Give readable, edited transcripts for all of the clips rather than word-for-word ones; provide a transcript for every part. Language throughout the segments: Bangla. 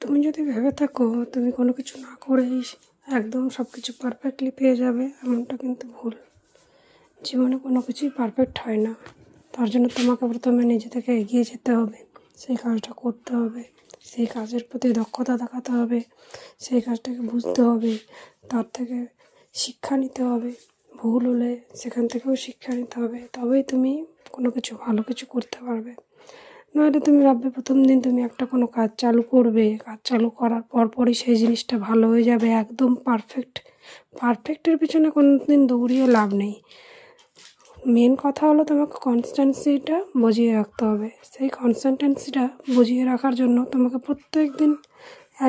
তুমি যদি ভেবে থাকো তুমি কোনো কিছু না করেই একদম সব কিছু পারফেক্টলি পেয়ে যাবে, এমনটা কিন্তু ভুল। জীবনে কোনো কিছুই পারফেক্ট হয় না। তার জন্য তোমাকে প্রথমে নিজে থেকে এগিয়ে যেতে হবে, সেই কাজটা করতে হবে, সেই কাজের প্রতি দক্ষতা দেখাতে হবে, সেই কাজটাকে বুঝতে হবে, তার থেকে শিক্ষা নিতে হবে। ভুল হলে সেখান থেকেও শিক্ষা নিতে হবে, তবেই তুমি কোনো কিছু ভালো কিছু করতে পারবে। নইলে তুমি ভাববে প্রথম দিন তুমি একটা কোনো কাজ চালু করবে, কাজ চালু করার পরপরই সেই জিনিসটা ভালো হয়ে যাবে, একদম পারফেক্টের পিছনে কোনো দিন দৌড়িয়ে লাভ নেই। মেন কথা হলো তোমাকে কনস্ট্যান্সিটা বজিয়ে রাখতে হবে। সেই কনসিস্টেন্সিটা বজিয়ে রাখার জন্য তোমাকে প্রত্যেক দিন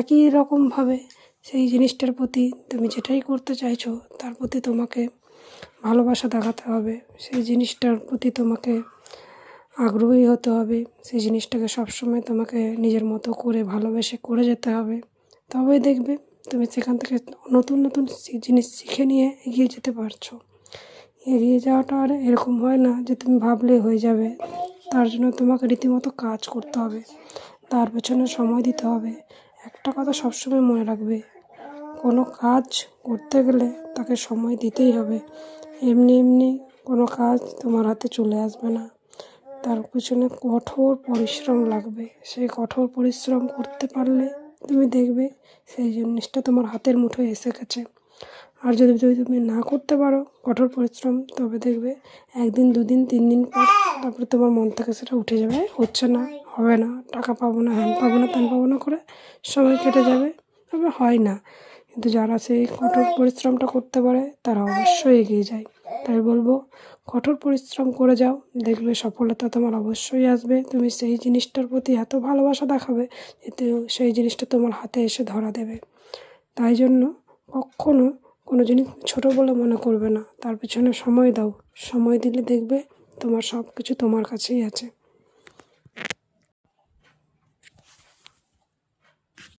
একই রকমভাবে সেই জিনিসটার প্রতি তুমি যেটাই করতে চাইছো তার প্রতি তোমাকে ভালোবাসা দেখাতে হবে, সেই জিনিসটার প্রতি তোমাকে আগ্রহী হতে হবে, সেই জিনিসটাকে সবসময় তোমাকে নিজের মতো করে ভালোবেসে করে যেতে হবে। তবেই দেখবে তুমি সেখান থেকে নতুন নতুন জিনিস শিখে নিয়ে এগিয়ে যেতে পারছো। এগিয়ে যাওয়াটা আর এরকম হয় না যে তুমি ভাবলেই হয়ে যাবে। তার জন্য তোমাকে রীতিমতো কাজ করতে হবে, তার পেছনে সময় দিতে হবে। একটা কথা সবসময় মনে রাখবে, কোনো কাজ করতে গেলে তাকে সময় দিতেই হবে। এমনি এমনি কোনো কাজ তোমার হাতে চলে আসবে না, তার পিছনে কঠোর পরিশ্রম লাগবে। সেই কঠোর পরিশ্রম করতে পারলে তুমি দেখবে সেই জিনিসটা তোমার হাতের মুঠোয় এসে গেছে। আর যদি তুমি না করতে পারো কঠোর পরিশ্রম, তবে দেখবে একদিন দুদিন 3 দিন পর তারপরে তোমার মন থেকে সেটা উঠে যাবে, হচ্ছে না, হবে না, টাকা পাবো না, হ্যান পাবো না, ত্যান পাবো না করে সময় কেটে যাবে, তবে হয় না। কিন্তু যারা সেই কঠোর পরিশ্রমটা করতে পারে তারা অবশ্যই এগিয়ে যায়। তাই বলবো, কঠোর পরিশ্রম করে যাও, দেখবে সফলতা তোমার অবশ্যই আসবে। তুমি সেই জিনিসটার প্রতি এত ভালোবাসা দেখাবে যে সেই জিনিসটা তোমার হাতে এসে ধরা দেবে। তাই জন্য কখনো কোনো জিনিস ছোটো বলে মনে করবে না, তার পিছনে সময় দাও। সময় দিলে দেখবে তোমার সব কিছু তোমার কাছেই আছে।